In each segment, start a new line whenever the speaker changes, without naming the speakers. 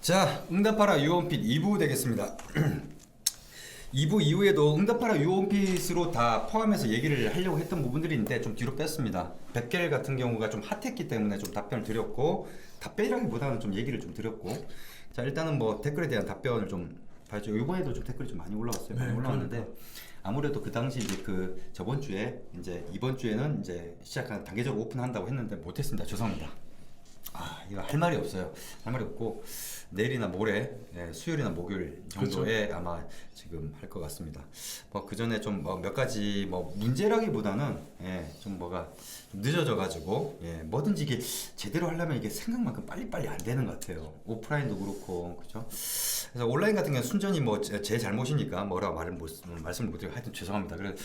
자, 응답하라 유원핏 2부 되겠습니다. 2부 이후에도 응답하라 유원핏으로 다 포함해서 얘기를 하려고 했던 부분들이 있는데 좀 뒤로 뺐습니다. 백겔 같은 경우가 좀 핫했기 때문에 좀 답변을 드렸고, 답변이라기보다는 좀 얘기를 좀 드렸고, 자 일단은 뭐 댓글에 대한 답변을 좀 봐야죠. 이번에도 좀 댓글이 좀 많이 올라왔어요. 많이 올라왔는데 아무래도 그 당시 이제 그 저번 주에 이제 이번 주에는 이제 시작한 단계적으로 오픈한다고 했는데 못했습니다. 죄송합니다. 이거 할 말이 없어요. 할 말이 없고 내일이나 모레, 수요일이나 목요일 정도에 그렇죠. 아마 지금 할 것 같습니다. 뭐 그 전에 좀 몇 가지 뭐 문제라기보다는 좀 뭐가 좀 늦어져가지고 뭐든지 이게 제대로 하려면 이게 생각만큼 빨리빨리 안 되는 것 같아요. 오프라인도 그렇고 그죠? 그래서 온라인 같은 경우는 순전히 뭐 제 잘못이니까 뭐라고 말씀을 못 드리고 하여튼 죄송합니다. 그래서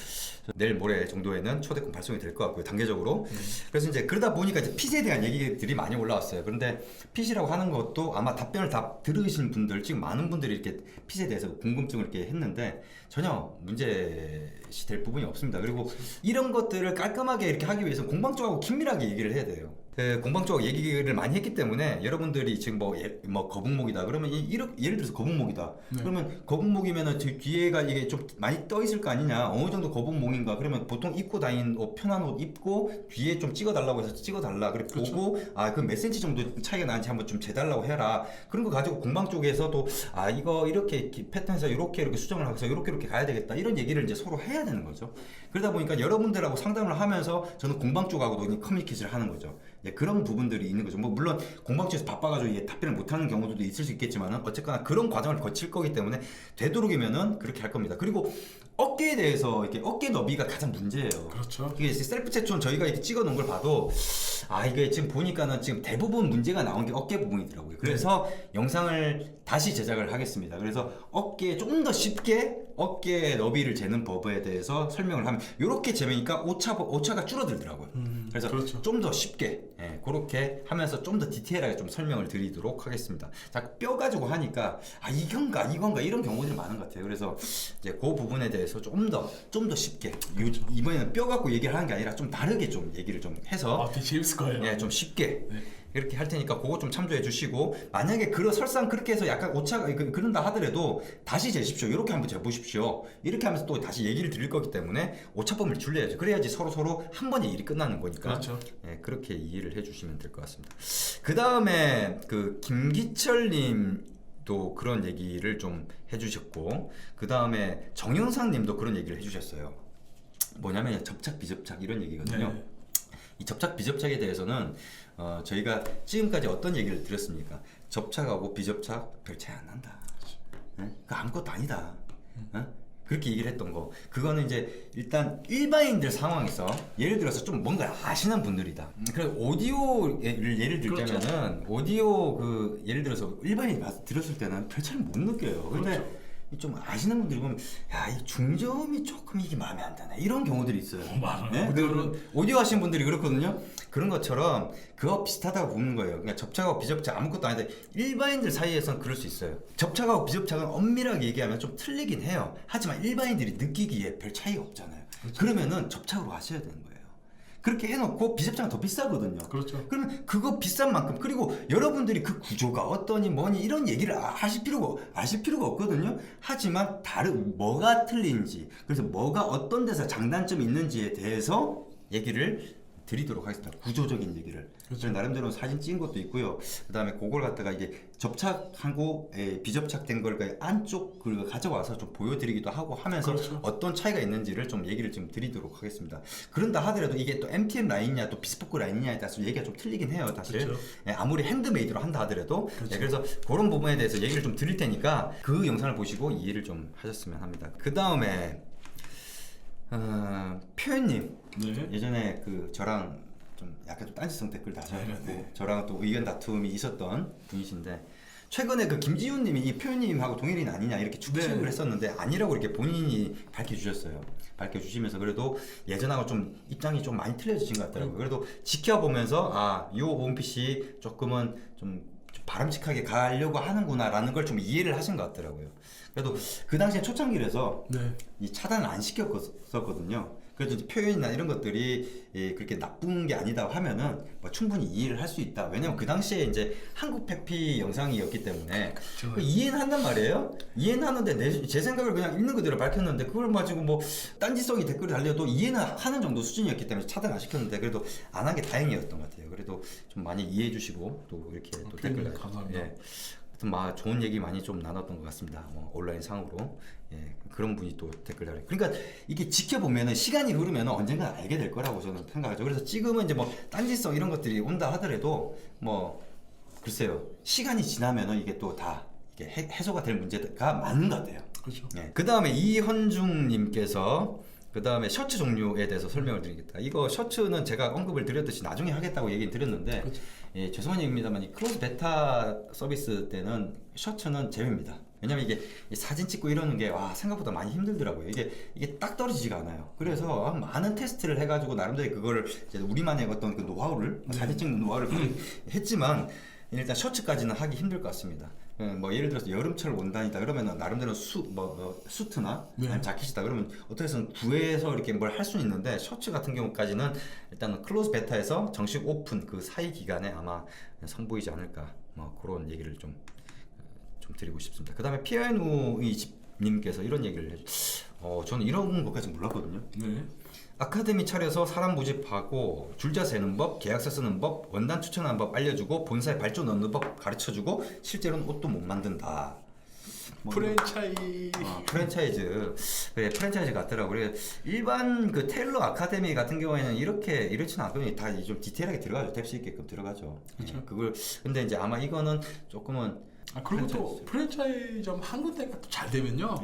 내일 모레 정도에는 초대권 발송이 될 것 같고요. 단계적으로. 그래서 이제 그러다 보니까 이제 핏에 대한 얘기들이 많이 올라왔어요. 그런데 핏이라고 하는 것도 아마 답변을 다 들으신 분들, 지금 많은 분들이 이렇게 핏에 대해서 궁금증을 이렇게 했는데 전혀 문제시 될 부분이 없습니다. 그리고 이런 것들을 깔끔하게 이렇게 하기 위해서 공방 쪽하고 긴밀하게 얘기를 해야 돼요. 공방 쪽하고 얘기를 많이 했기 때문에 여러분들이 지금 뭐 거북목이다 그러면 예를 들어서 거북목이다 그러면 거북목이면은 뒤에가 이게 좀 많이 떠 있을 거 아니냐, 어느 정도 거북목인가, 그러면 보통 입고 다니는 옷, 편한 옷 입고 뒤에 좀 찍어달라고 해서 찍어달라 그래 그렇죠. 보고 그 몇 센치 정도 차이가 나는지 한번 좀 재달라고 해라. 그런 거 가지고 공방 쪽에서도 이거 이렇게 패턴에서 이렇게 수정을 하면서 이렇게 가야 되겠다, 이런 얘기를 이제 서로 해야 되는 거죠. 그러다 보니까 여러분들하고 상담을 하면서 저는 공방 쪽하고도 커뮤니케이션을 하는 거죠. 그런 부분들이 있는 거죠. 뭐 물론 공방 쪽에서 바빠가지고 이게 답변을 못하는 경우도 있을 수 있겠지만은 어쨌거나 그런 과정을 거칠 거기 때문에 되도록이면은 그렇게 할 겁니다. 그리고 어깨에 대해서 이렇게 어깨 너비가 가장 문제예요.
그렇죠.
이게 셀프 체촌 저희가 이렇게 찍어 놓은 걸 봐도 이게 지금 보니까는 지금 대부분 문제가 나온 게 어깨 부분이더라고요. 그래서 영상을 다시 제작을 하겠습니다. 그래서 어깨에 조금 더 쉽게 어깨 너비를 재는 법에 대해서 설명을 하면 이렇게 재면니까 오차가 줄어들더라고요. 그래서
그렇죠.
좀 더 쉽게 그렇게 하면서 좀 더 디테일하게 좀 설명을 드리도록 하겠습니다. 자, 뼈 가지고 하니까 이건가 이런 경우들이 많은 것 같아요. 그래서 이제 그 부분에 대해서 좀 더 쉽게 이번에는 뼈 갖고 얘기를 하는 게 아니라 좀 다르게 좀 얘기를 좀 해서
되게 재밌을 거예요.
좀 쉽게 이렇게 할 테니까 그거 좀 참조해 주시고, 만약에 설상 그렇게 해서 약간 오차가 그런다 하더라도 다시 재십시오. 이렇게 한번 재보십시오. 이렇게 하면서 또 다시 얘기를 드릴 거기 때문에 오차범위를 줄여야죠. 그래야지 서로 한 번에 일이 끝나는 거니까.
그렇죠.
그렇게 이해를 해주시면 될 것 같습니다. 그 다음에 김기철님도 그런 얘기를 좀 해주셨고, 그 다음에 정영상님도 그런 얘기를 해주셨어요. 뭐냐면 접착 비접착 이런 얘기거든요. 이 접착 비접착에 대해서는 저희가 지금까지 어떤 얘기를 드렸습니까? 접착하고 비접착 별 차이 안 난다. 그 아무것도 아니다. 그렇게 얘기를 했던 거. 그거는 이제 일단 일반인들 상황에서 예를 들어서 좀 뭔가 아시는 분들이다. 그래서 오디오를 예를 들자면은 그렇죠. 오디오 예를 들어서 일반인이 들었을 때는 별 차이 못 느껴요. 근데 그렇죠. 좀 아시는 분들이 보면 이 중저음이 조금 이게 마음에 안 드네, 이런 경우들이 있어요.
많아요.
오디오 하시는 분들이 그렇거든요. 그런 것처럼 그거 비슷하다고 보는 거예요. 그러니까 접착하고 비접착 아무것도 아닌데 일반인들 사이에서는 그럴 수 있어요. 접착하고 비접착은 엄밀하게 얘기하면 좀 틀리긴 해요. 하지만 일반인들이 느끼기에 별 차이가 없잖아요. 그렇죠. 그러면은 접착으로 하셔야 되는 거예요. 그렇게 해놓고 비접착은 더 비싸거든요.
그렇죠.
그러면 그거 비싼 만큼, 그리고 여러분들이 그 구조가 어떠니 뭐니 이런 얘기를 아실 필요가 없거든요. 하지만 뭐가 틀린지, 그래서 뭐가 어떤 데서 장단점이 있는지에 대해서 얘기를 드리도록 하겠습니다. 구조적인 얘기를. 그렇죠. 나름대로 사진 찍은 것도 있고요. 그 다음에 그걸 갖다가 이게 접착하고 비접착된 걸 안쪽 가져와서 좀 보여드리기도 하고 하면서 그렇죠. 어떤 차이가 있는지를 좀 얘기를 좀 드리도록 하겠습니다. 그런다 하더라도 이게 또 MTM 라인이냐 또 비스포크 라인이냐에 따라서 얘기가 좀 틀리긴 해요, 사실. 그렇죠. 아무리 핸드메이드로 한다 하더라도. 그렇죠. 그래서 그런 부분에 대해서 얘기를 좀 드릴 테니까 그 영상을 보시고 이해를 좀 하셨으면 합니다. 그 다음에 표현님, 예전에 저랑 좀 약간 좀 딴지성 댓글 다셔가지고 저랑 또 의견 다툼이 있었던 분이신데, 최근에 김지훈님이 이 표현님하고 동일인 아니냐 이렇게 추측을 했었는데 아니라고 이렇게 본인이 밝혀주셨어요. 밝혀주시면서 그래도 예전하고 좀 입장이 좀 많이 틀려지신 것 같더라고요. 그래도 지켜보면서 요 원핏이 조금은 좀 바람직하게 가려고 하는구나라는 걸 좀 이해를 하신 것 같더라고요. 그래도 그 당시에 초창기라서 이 차단을 안 시켰었거든요. 그래도 이제 표현이나 이런 것들이 그렇게 나쁜 게 아니다 하면은 뭐 충분히 이해를 할 수 있다. 왜냐면 그 당시에 이제 한국 페피 영상이었기 때문에 이해는 한단 말이에요. 이해는 하는데 제 생각을 그냥 있는 그대로 밝혔는데 그걸 가지고 뭐 딴지성이 댓글을 달려도 이해는 하는 정도 수준이었기 때문에 차단 안 시켰는데 그래도 안 한 게 다행이었던 것 같아요. 그래도 좀 많이 이해해 주시고 또 이렇게 또 댓글
감사합니다.
예. 막 좋은 얘기 많이 좀 나눴던 것 같습니다. 온라인 상으로 그런 분이 또 댓글 달아요. 그러니까 이게 지켜보면은 시간이 흐르면 언젠가 알게 될 거라고 저는 생각하죠. 그래서 지금은 이제 뭐 딴지성 이런 것들이 온다 하더라도 뭐 글쎄요 시간이 지나면은 이게 또 다 이게 해소가 될 문제가 많은 것 같아요.
그렇죠.
그 다음에 이현중님께서 그 다음에 셔츠 종류에 대해서 설명을 드리겠다. 이거 셔츠는 제가 언급을 드렸듯이 나중에 하겠다고 얘기는 드렸는데
그렇죠.
죄송한 얘기입니다만 이 클로즈 베타 서비스 때는 셔츠는 제외입니다. 왜냐면 이게 사진 찍고 이러는 게 생각보다 많이 힘들더라고요. 이게 딱 떨어지지가 않아요. 그래서 많은 테스트를 해가지고 나름대로 그거를 이제 우리만의 어떤 그 노하우를 사진 찍는 노하우를 했지만 일단 셔츠까지는 하기 힘들 것 같습니다. 뭐 예를 들어서 여름철 온다니다 그러면 나름대로 수트나 아니면 자켓이다 그러면 어떻게 해서 구해서 이렇게 뭘 할 수는 있는데 셔츠 같은 경우까지는 일단은 클로즈 베타에서 정식 오픈 그 사이 기간에 아마 선보이지 않을까 뭐 그런 얘기를 좀 드리고 싶습니다. 그 다음에 피아누이 집님께서 이런 얘기를 저는 이런 것까지 몰랐거든요.
네.
아카데미 차려서 사람 모집하고 줄자 세는 법, 계약서 쓰는 법, 원단 추천하는 법 알려주고 본사에 발주 넣는 법 가르쳐주고 실제로는 옷도 못 만든다. 프랜차이즈 그래 프랜차이즈 같더라고. 그래 일반 그 테일러 아카데미 같은 경우에는 이렇지는 않거든요. 다 좀 디테일하게 들어가죠. 탭 수 있게끔 들어가죠.
그렇죠.
그걸 근데 이제 아마 이거는 조금은
그리고 또 프랜차이즈 한 군데가 또 잘 되면요.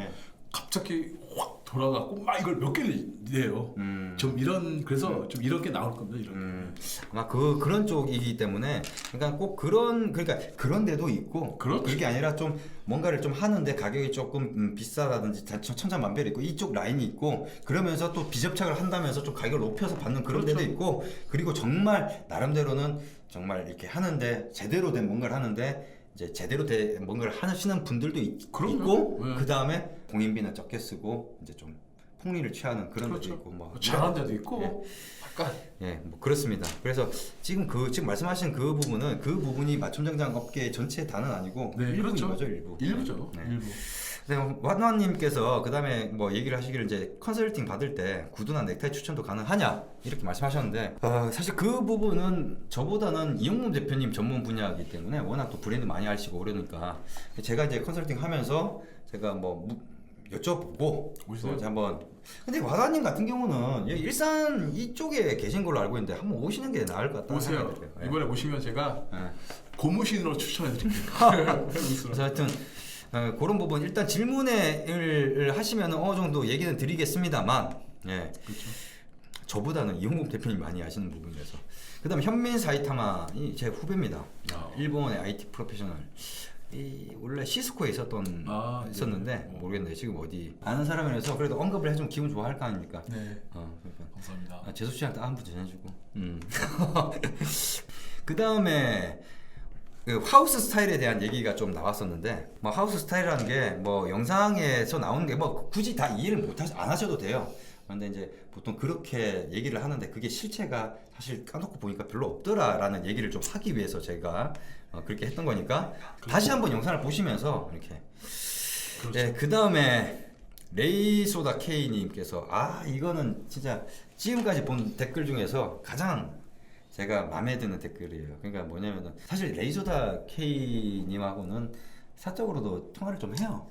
갑자기 확 돌아가고 막 이걸 몇 개를 내요. 좀 이런 그래서 좀 이런 게 나올 겁니다. 이런.
아마 그런 쪽이기 때문에 그러니까 꼭 그러니까 그런 데도 있고
그렇죠.
그게 아니라 좀 뭔가를 좀 하는데 가격이 조금 비싸다든지 천차만별이 있고 이쪽 라인이 있고 그러면서 또 비접착을 한다면서 좀 가격을 높여서 받는 그런
그렇죠.
데도 있고 그리고 정말 나름대로는 정말 이렇게 하는데 제대로 된 뭔가를 하는데 이제 제대로 된 뭔가를 하시는 분들도 있고 그 다음에 공인비는 적게 쓰고 이제 좀 폭리를 취하는 그런
그렇죠.
데도 있고 뭐
잘한 데도 있고 약간
뭐 그렇습니다. 그래서 지금 말씀하신 그 부분이 맞춤장장 업계 전체 다는 아니고 일부인
그렇죠.
거죠, 일부.
일부죠. 일부.
완완님께서 그 다음에 뭐 얘기를 하시기를 이제 컨설팅 받을 때 구두나 넥타이 추천도 가능하냐 이렇게 말씀하셨는데 사실 그 부분은 저보다는 이용문 대표님 전문 분야이기 때문에 워낙 또 브랜드 많이 아시고 그러니까 제가 이제 컨설팅 하면서 제가 뭐 여쭤보고 또 한번 근데 와다님 같은 경우는 일산 이쪽에 계신 걸로 알고 있는데 한번 오시는 게 나을 것 같다는
오세요.
생각이 들어요.
이번에 오시면 제가 고무신으로 추천해드릴게요.
그래서 하여튼 그런 부분 일단 질문을 하시면 어느 정도 얘기는 드리겠습니다만
그렇죠.
저보다는 이용국 대표님 많이 아시는 부분이라서 그 다음 현민 사이타마이 제 후배입니다. 일본의 IT 프로페셔널 원래 시스코에 있었는데 모르겠네 지금 어디 아는 사람이라서 그래도 언급을 해주면 기분 좋아할 거 아닙니까?
네.
그러니까.
감사합니다.
재수 씨랑 딱 한 번 전해주고. 그 다음에 그 하우스 스타일에 대한 얘기가 좀 나왔었는데 뭐 하우스 스타일이라는 게 뭐 영상에서 나오는 게 뭐 굳이 다 이해를 안 하셔도 돼요. 그런데 이제 보통 그렇게 얘기를 하는데 그게 실체가 사실 까놓고 보니까 별로 없더라라는 얘기를 좀 하기 위해서 제가 그렇게 했던 거니까 다시 한번 영상을 보시면서 이렇게
그렇죠.
그 다음에 레이소다 K님께서 이거는 진짜 지금까지 본 댓글 중에서 가장 제가 마음에 드는 댓글이에요. 그러니까 뭐냐면은 사실 레이소다 K님하고는 사적으로도 통화를 좀 해요.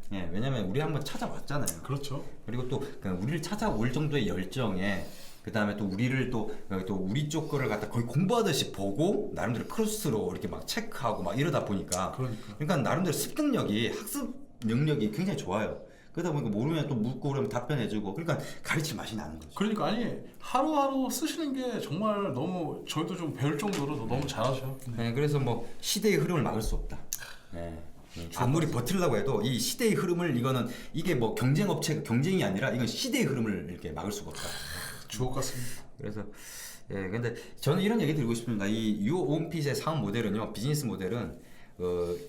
왜냐면 우리 한번 찾아왔잖아요.
그렇죠.
그리고 또 우리를 찾아올 정도의 열정에 그 다음에 또 우리를 또 우리 쪽 거를 갖다 거의 공부하듯이 보고 나름대로 크로스로 이렇게 막 체크하고 막 이러다 보니까 그러니까 나름대로 습득력이 학습 능력이 굉장히 좋아요. 그러다 보니까 모르면 또 묻고 그러면 답변해주고 그러니까 가르칠 맛이 나는 거죠.
그러니까 하루하루 쓰시는 게 정말 너무 저희도 좀 배울 정도로 너무 잘하셔.
그래서 뭐 시대의 흐름을 막을 수 없다. 아무리 버틸라고 해도 이 시대의 흐름을 이게 뭐 경쟁이 아니라 이건 시대의 흐름을 이렇게 막을 수가 없다.
주옥 같습니다.
그래서 근데 저는 이런 얘기 드리고 싶습니다. 이 유온핏의 사업 모델은요, 비즈니스 모델은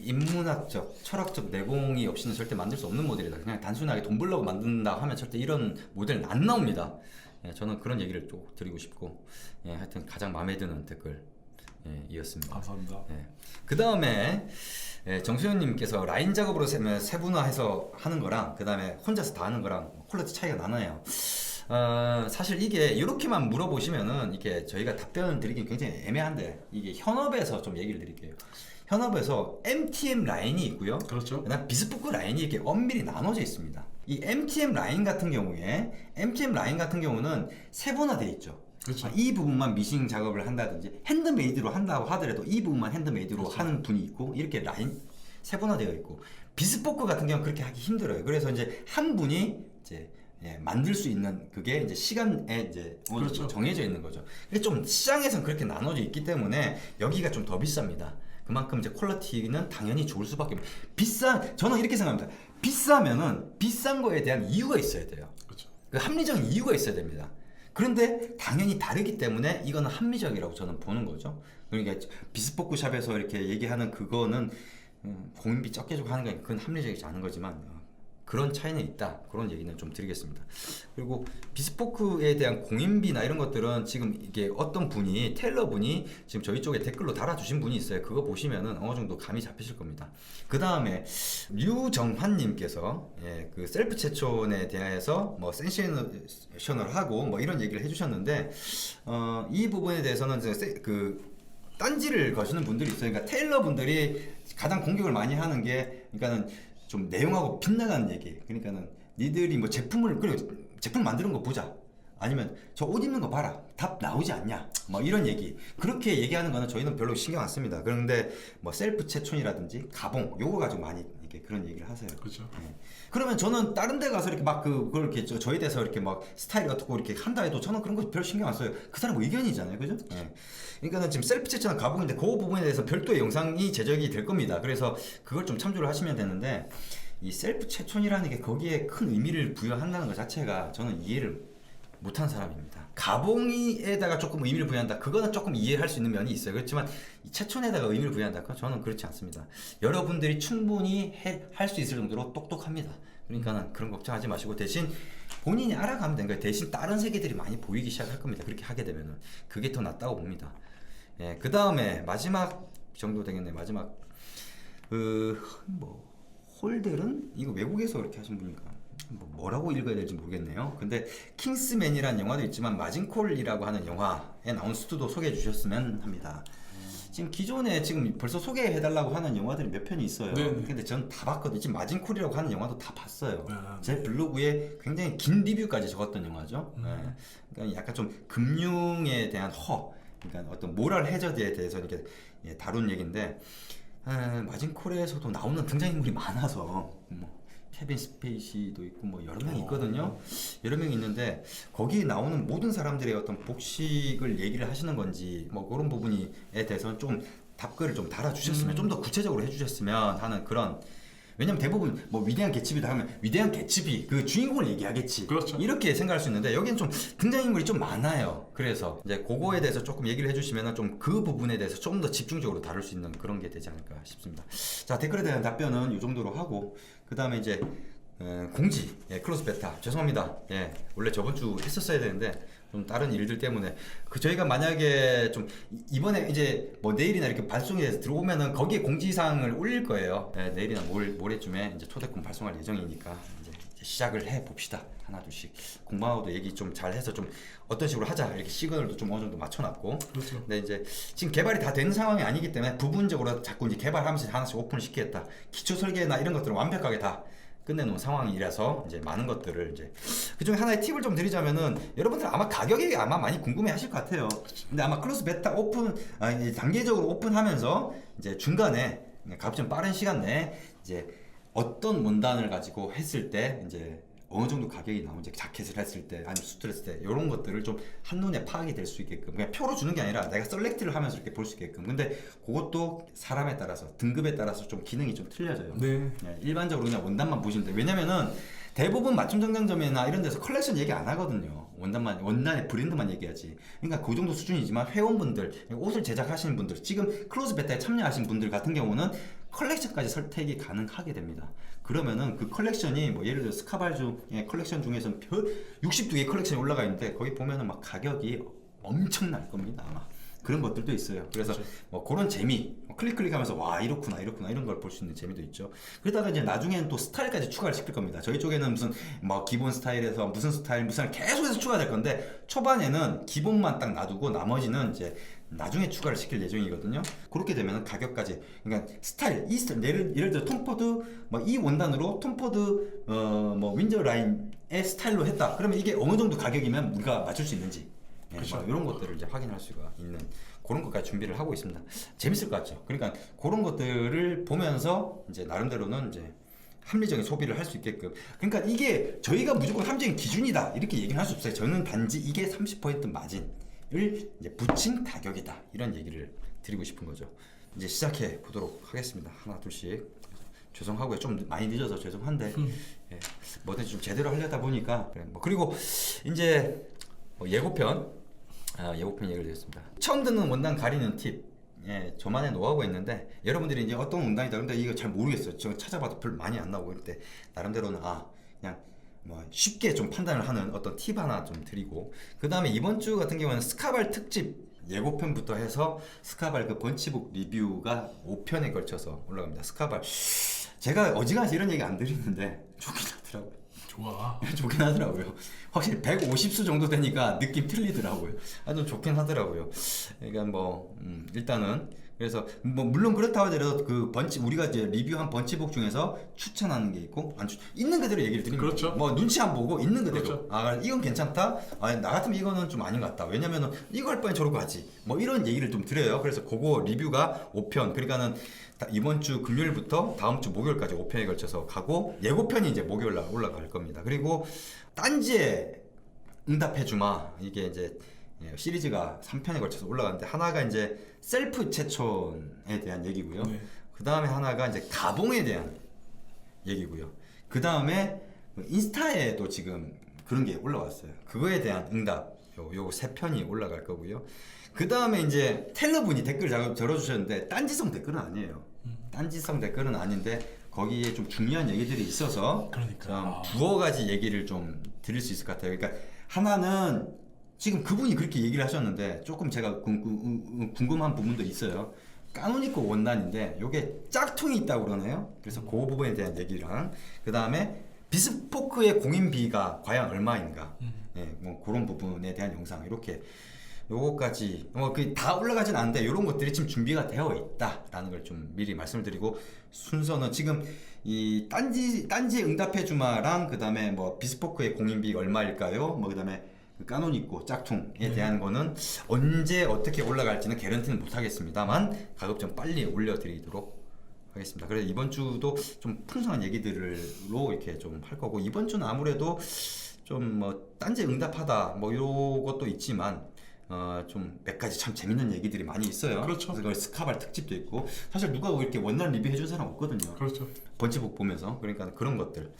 인문학적, 철학적 내공이 없이는 절대 만들 수 없는 모델이다. 그냥 단순하게 돈 벌려고 만든다 하면 절대 이런 모델은 안 나옵니다. 예, 저는 그런 얘기를 또 드리고 싶고, 예, 하여튼 가장 마음에 드는 댓글 이었습니다.
감사합니다.
예. 그 다음에 정수현님께서 라인 작업으로 세분화해서 하는 거랑 그 다음에 혼자서 다 하는 거랑 퀄리티 차이가 나나요? 사실 이게 이렇게만 물어보시면은 이게 저희가 답변을 드리긴 굉장히 애매한데, 이게 현업에서 좀 얘기를 드릴게요. 현업에서 MTM 라인이 있고요.
그렇죠.
그다음 비스포크 라인이 이렇게 엄밀히 나눠져 있습니다. 이 MTM 라인 같은 경우는 세분화돼 있죠.
그렇죠.
이 부분만 미싱 작업을 한다든지 핸드메이드로 한다고 하더라도 이 부분만 핸드메이드로
그렇죠.
하는 분이 있고, 이렇게 라인 세분화되어 있고, 비스포크 같은 경우는 그렇게 하기 힘들어요. 그래서 이제 한 분이 이제 만들 수 있는 그게 이제 시간에 이제 어느 정도
그렇죠.
정해져 있는 거죠. 근데 좀 시장에서는 그렇게 나눠져 있기 때문에 여기가 좀 더 비쌉니다. 그만큼 이제 퀄리티는 당연히 좋을 수밖에 없어요. 저는 이렇게 생각합니다. 비싸면은 비싼 거에 대한 이유가 있어야 돼요.
그렇죠.
그 합리적인 이유가 있어야 됩니다. 그런데 당연히 다르기 때문에 이거는 합리적이라고 저는 보는 거죠. 그러니까 비스포크 샵에서 이렇게 얘기하는 그거는 공인비 적게 주고 하는 건 그건 합리적이지 않은 거지만 그런 차이는 있다. 그런 얘기는 좀 드리겠습니다. 그리고 비스포크에 대한 공인비나 이런 것들은 지금 이게 어떤 분이 테일러 분이 지금 저희 쪽에 댓글로 달아주신 분이 있어요. 그거 보시면은 어느 정도 감이 잡히실 겁니다. 그 다음에 류정환님께서 그 셀프 채촌에 대해서 뭐 센세이셔널 하고 뭐 이런 얘기를 해주셨는데, 이 부분에 대해서는 그 딴지를 거시는 분들이 있어요. 그러니까 테일러 분들이 가장 공격을 많이 하는 게, 그러니까는 좀 내용하고 빗나가는 얘기. 그러니까는 니들이 뭐 제품 만드는 거 보자. 아니면 저 옷 입는 거 봐라. 답 나오지 않냐. 뭐 이런 얘기. 그렇게 얘기하는 거는 저희는 별로 신경 안 씁니다. 그런데 뭐 셀프 채촌이라든지 가봉 요거 가지고 많이 이렇게 그런 얘기를 하세요.
그렇죠.
네. 그러면 저는 다른 데 가서 이렇게 막 그걸 이렇게 저에 대해서 이렇게 막 스타일이 어떻고 이렇게 한다 해도 저는 그런 거 별 신경 안 써요. 그 사람 의견이잖아요. 그죠? 네. 그러니까는 지금 셀프 채취나 가봉인데 그 부분에 대해서 별도의 영상이 제작이 될 겁니다. 그래서 그걸 좀 참조를 하시면 되는데, 이 셀프 채촌이라는 게 거기에 큰 의미를 부여한다는 것 자체가 저는 이해를 못한 사람입니다. 가봉이에다가 조금 의미를 부여한다. 그거는 조금 이해할 수 있는 면이 있어요. 그렇지만 이 채촌에다가 의미를 부여한다. 그건 저는 그렇지 않습니다. 여러분들이 충분히 할 수 있을 정도로 똑똑합니다. 그러니까는 그런 걱정하지 마시고 대신 본인이 알아가면 되는 거예요. 대신 다른 세계들이 많이 보이기 시작할 겁니다. 그렇게 하게 되면은 그게 더 낫다고 봅니다. 그 다음에 마지막 정도 되겠네. 마지막 뭐 홀들은 이거 외국에서 이렇게 하신 분이니까 뭐라고 읽어야 될지 모르겠네요. 근데 킹스맨이라는 영화도 있지만 마진콜이라고 하는 영화에 나온 스튜도 소개해 주셨으면 합니다. 지금 기존에 지금 벌써 소개해달라고 하는 영화들이 몇 편이 있어요.
네네.
근데 전 다 봤거든요. 지금 마진콜이라고 하는 영화도 다 봤어요.
네.
제 블로그에 굉장히 긴 리뷰까지 적었던 영화죠. 그러니까 약간 좀 금융에 대한 그러니까 어떤 모럴 해저드에 대해서 이렇게 다룬 얘기인데, 마진콜에서도 나오는 등장인물이 많아서 뭐 케빈 스페이시도 있고 뭐 여러 명이 있거든요. 여러 명이 있는데 거기에 나오는 모든 사람들의 어떤 복식을 얘기를 하시는 건지 뭐 그런 부분에 대해서는 좀 답글을 좀 달아주셨으면, 좀 더 구체적으로 해주셨으면 하는 그런. 왜냐면 대부분 뭐 위대한 개츠비다 하면 위대한 개츠비 그 주인공을 얘기하겠지.
그렇죠.
이렇게 생각할 수 있는데 여기는 좀 등장인물이 좀 많아요. 그래서 이제 그거에 대해서 조금 얘기를 해주시면 좀 그 부분에 대해서 좀 더 집중적으로 다룰 수 있는 그런 게 되지 않을까 싶습니다. 자, 댓글에 대한 답변은 이 정도로 하고, 그 다음에 이제 공지, 클로즈 베타 죄송합니다. 원래 저번 주 했었어야 되는데 좀 다른 일들 때문에 저희가 만약에 좀 이번에 이제 뭐 내일이나 이렇게 발송이 돼서 들어오면은 거기에 공지사항을 올릴 거예요. 내일이나 모레쯤에 이제 초대권 발송할 예정이니까 이제 시작을 해 봅시다. 하나 둘씩 공방하고도 얘기 좀 잘 해서 좀 어떤 식으로 하자 이렇게 시그널도 좀 어느 정도 맞춰놨고.
그렇죠.
근데 이제 지금 개발이 다 된 상황이 아니기 때문에 부분적으로 자꾸 이제 개발하면서 하나씩 오픈을 시키겠다. 기초 설계나 이런 것들은 완벽하게 다 끝내놓은 상황이라서 이제 많은 것들을 이제 그중에 하나의 팁을 좀 드리자면은, 여러분들 아마 가격이 아마 많이 궁금해하실 것 같아요. 근데 아마 클로즈 베타 단계적으로 오픈하면서 이제 중간에 가급적 좀 빠른 시간 내에 이제 어떤 원단을 가지고 했을 때 이제 어느 정도 가격이 나오는지, 자켓을 했을 때 아니면 수트를 했을 때 이런 것들을 좀 한눈에 파악이 될 수 있게끔, 그냥 표로 주는 게 아니라 내가 셀렉트를 하면서 이렇게 볼 수 있게끔. 근데 그것도 사람에 따라서 등급에 따라서 좀 기능이 좀 틀려져요.
네.
일반적으로 그냥 원단만 보시면 돼요. 왜냐면은 대부분 맞춤 정장점이나 이런 데서 컬렉션 얘기 안 하거든요. 원단의 브랜드만 얘기하지. 그러니까 그 정도 수준이지만 회원분들, 옷을 제작하시는 분들, 지금 클로즈 베타에 참여하신 분들 같은 경우는 컬렉션까지 선택이 가능하게 됩니다. 그러면은 그 컬렉션이 뭐 예를 들어 스카발 중에 컬렉션 중에서 62개 컬렉션이 올라가 있는데 거기 보면은 막 가격이 엄청날 겁니다. 아마 그런 것들도 있어요. 그래서
그렇죠.
뭐 그런 재미, 클릭하면서 와 이렇구나 이런 걸 볼 수 있는 재미도 있죠. 그러다가 이제 나중에는 또 스타일까지 추가를 시킬 겁니다. 저희 쪽에는 무슨 뭐 기본 스타일에서 무슨 스타일 계속해서 추가될 건데 초반에는 기본만 딱 놔두고 나머지는 이제 나중에 추가를 시킬 예정이거든요. 그렇게 되면 가격까지, 그러니까 스타일, 이 스타일, 예를 들어 톰포드 뭐 이 원단으로 톰포드 뭐 윈저 라인의 스타일로 했다. 그러면 이게 어느 정도 가격이면 우리가 맞출 수 있는지,
그렇죠.
뭐 이런 것들을 이제 확인할 수가 있는 그런 것까지 준비를 하고 있습니다. 재밌을 것 같죠. 그러니까 그런 것들을 보면서 이제 나름대로는 이제 합리적인 소비를 할 수 있게끔. 그러니까 이게 저희가 무조건 합리적인 기준이다 이렇게 얘기는 할 수 없어요. 저는 단지 이게 30% 마진을 이제 붙인 가격이다 이런 얘기를 드리고 싶은 거죠. 이제 시작해 보도록 하겠습니다. 하나 둘씩. 죄송하고요. 좀 많이 늦어서 죄송한데 예, 뭐든지 좀 제대로 하려다 보니까 그래. 뭐 그리고 이제 예고편 얘기를 드렸습니다. 처음 듣는 원단 가리는 팁. 예, 저만의 노하우가 있는데 여러분들이 이제 어떤 원단이다 근데 이거 잘 모르겠어요. 저 찾아봐도 별 많이 안 나오고 이럴 때 나름대로는 그냥 뭐 쉽게 좀 판단을 하는 어떤 팁 하나 좀 드리고, 그 다음에 이번 주 같은 경우는 스카발 특집 예고편부터 해서 스카발 그 번치북 리뷰가 5편에 걸쳐서 올라갑니다. 스카발 제가 어지간해서 이런 얘기 안 드리는데 좋긴 하더라고요.
좋아.
좋긴 하더라고요. 확실히 150수 정도 되니까 느낌 틀리더라고요. 좀 좋긴 하더라고요. 그러니까 뭐 일단은 그래서 뭐 물론 그렇다고 하더라도 그 우리가 이제 리뷰한 번치복 중에서 추천하는 게 있고 있는 그대로 얘기를 드립니다.
그렇죠.
뭐 눈치 안 보고 있는 그대로.
그렇죠.
이건 괜찮다. 나 같으면 이거는 좀 아닌 것 같다. 왜냐면은 이거 할 바에 저러고 하지. 뭐 이런 얘기를 좀 드려요. 그래서 그거 리뷰가 5편. 그러니까는 이번 주 금요일부터 다음 주 목요일까지 5편에 걸쳐서 가고, 예고편이 이제 목요일 날 올라갈 겁니다. 그리고 딴지에 응답해주마, 이게 이제 시리즈가 3편에 걸쳐서 올라가는데, 하나가 이제 셀프 채촌에 대한 얘기고요. 네. 그 다음에 하나가 이제 가봉에 대한 얘기고요. 그 다음에 인스타에도 지금 그런 게 올라왔어요. 그거에 대한 응답, 요 3편이 올라갈 거고요. 그 다음에 이제 텔러분이 댓글 적어주셨는데 딴지성 댓글은 아니에요. 딴지성 댓글은 아닌데 거기에 좀 중요한 얘기들이 있어서
그러니까.
좀 두어 가지 얘기를 좀 드릴 수 있을 것 같아요. 그러니까 하나는 지금 그분이 그렇게 얘기를 하셨는데 조금 제가 궁금한 부분도 있어요. 까노니코 원단인데 요게 짝퉁이 있다고 그러네요. 그래서 그 부분에 대한 얘기랑, 그 다음에 비스포크의 공인비가 과연 얼마인가, 뭐 그런 부분에 대한 영상 이렇게 요거까지 다 올라가진 않는데 이런 것들이 지금 준비가 되어 있다라는 걸 좀 미리 말씀을 드리고, 순서는 지금 이 딴지에 응답해주마랑 그 다음에 뭐 비스포크의 공인비 얼마일까요? 뭐 그 다음에 까노니코 짝퉁에 대한 거는 언제 어떻게 올라갈지는 개런티는 못 하겠습니다만 가급 좀 빨리 올려드리도록 하겠습니다. 그래서 이번 주도 좀 풍성한 얘기들로 이렇게 좀 할 거고, 이번 주는 아무래도 좀 뭐 딴지 응답하다 뭐 요것도 있지만 좀 몇 가지 참 재밌는 얘기들이 많이 있어요.
그렇죠.
그래서 스카발 특집도 있고, 사실 누가 이렇게 원단 리뷰 해준 사람 없거든요.
그렇죠.
번치북 보면서. 그러니까 그런 것들.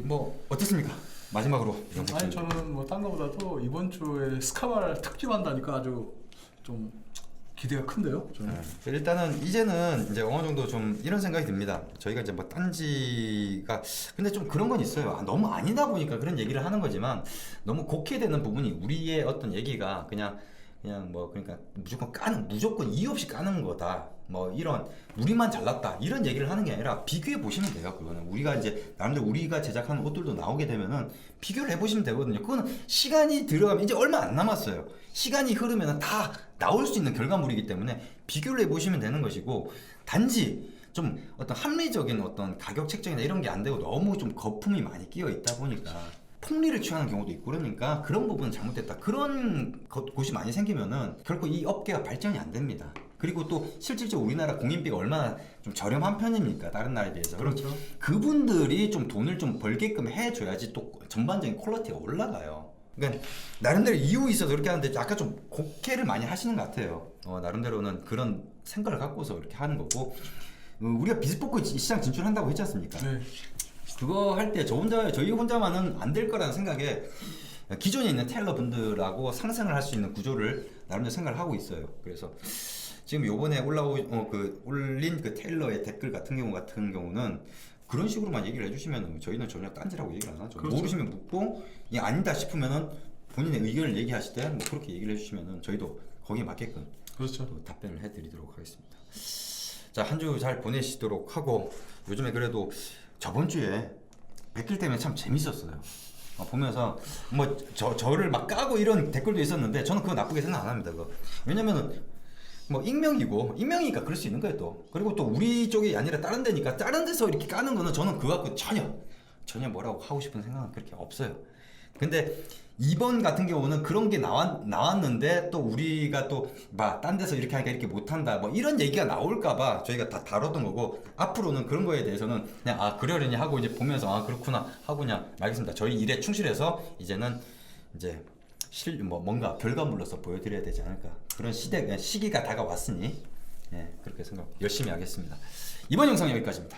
뭐 어떻습니까? 마지막으로.
아니 저는 뭐 딴 거보다도 이번 주에 스카발 특집 한다니까 아주 좀 기대가 큰데요.
일단은 이제는 이제 어느 정도 좀 이런 생각이 듭니다. 저희가 이제 뭐 딴지가 근데 좀 그런 건 있어요. 너무 아니다 보니까 그런 얘기를 하는 거지만, 너무 곡해되는 부분이 우리의 어떤 얘기가 그냥 뭐 그러니까 무조건 이유 없이 까는 거다. 뭐 이런 우리만 잘났다 이런 얘기를 하는 게 아니라 비교해 보시면 돼요. 그거는 우리가 이제 나름대로 우리가 제작하는 옷들도 나오게 되면은 비교를 해보시면 되거든요. 그거는 시간이 들어가면 이제 얼마 안 남았어요. 시간이 흐르면 다 나올 수 있는 결과물이기 때문에 비교를 해보시면 되는 것이고, 단지 좀 어떤 합리적인 어떤 가격 책정이나 이런 게 안 되고 너무 좀 거품이 많이 끼어 있다 보니까 폭리를 취하는 경우도 있고, 그러니까 그런 부분은 잘못됐다. 그런 곳이 많이 생기면은 결코 이 업계가 발전이 안 됩니다. 그리고 또 실질적으로 우리나라 공인비가 얼마나 좀 저렴한 편입니까? 다른 나라에 비해서.
그렇죠.
그분들이 좀 돈을 좀 벌게끔 해줘야지 또 전반적인 퀄리티가 올라가요. 그러니까 나름대로 이유 있어서 그렇게 하는데 약간 좀 곡해를 많이 하시는 것 같아요. 나름대로는 그런 생각을 갖고서 이렇게 하는 거고, 우리가 비스포크 시장 진출한다고 했지 않습니까?
네.
그거 할 때 저희 혼자만은 안 될 거라는 생각에 기존에 있는 텔러 분들하고 상생을 할 수 있는 구조를 나름대로 생각을 하고 있어요. 그래서 지금 요번에 올린 그 테일러의 댓글 같은 경우는 그런 식으로만 얘기를 해주시면 저희는 전혀 딴지라고 얘기를 안 하죠.
그렇죠.
모르시면 묻고 이게 아니다 싶으면은 본인의 의견을 얘기하실 때 뭐 그렇게 얘기를 해주시면은 저희도 거기에 맞게끔
그렇죠.
또 답변을 해드리도록 하겠습니다. 자, 한 주 잘 보내시도록 하고 요즘에 그래도 저번 주에 백길 때문에 참 재밌었어요. 보면서 뭐 저를 막 까고 이런 댓글도 있었는데 저는 그거 나쁘게 생각 안 합니다. 그거. 왜냐면은 뭐 익명이니까 그럴 수 있는 거예요 또. 그리고 또 우리 쪽이 아니라 다른 데니까 다른 데서 이렇게 까는 거는 저는 그거 갖고 전혀 뭐라고 하고 싶은 생각은 그렇게 없어요. 근데 이번 같은 경우는 그런 게 나왔는데 또 우리가 또 막 딴 데서 이렇게 하니까 이렇게 못한다 뭐 이런 얘기가 나올까봐 저희가 다 다뤘던 거고, 앞으로는 그런 거에 대해서는 그냥 그러려니 하고 이제 보면서 그렇구나 하고 그냥 알겠습니다. 저희 일에 충실해서 이제는 이제 뭔가 결과물로서 보여드려야 되지 않을까, 그런 시기가 다가왔으니 그렇게 생각 열심히 하겠습니다. 이번 영상 여기까지입니다.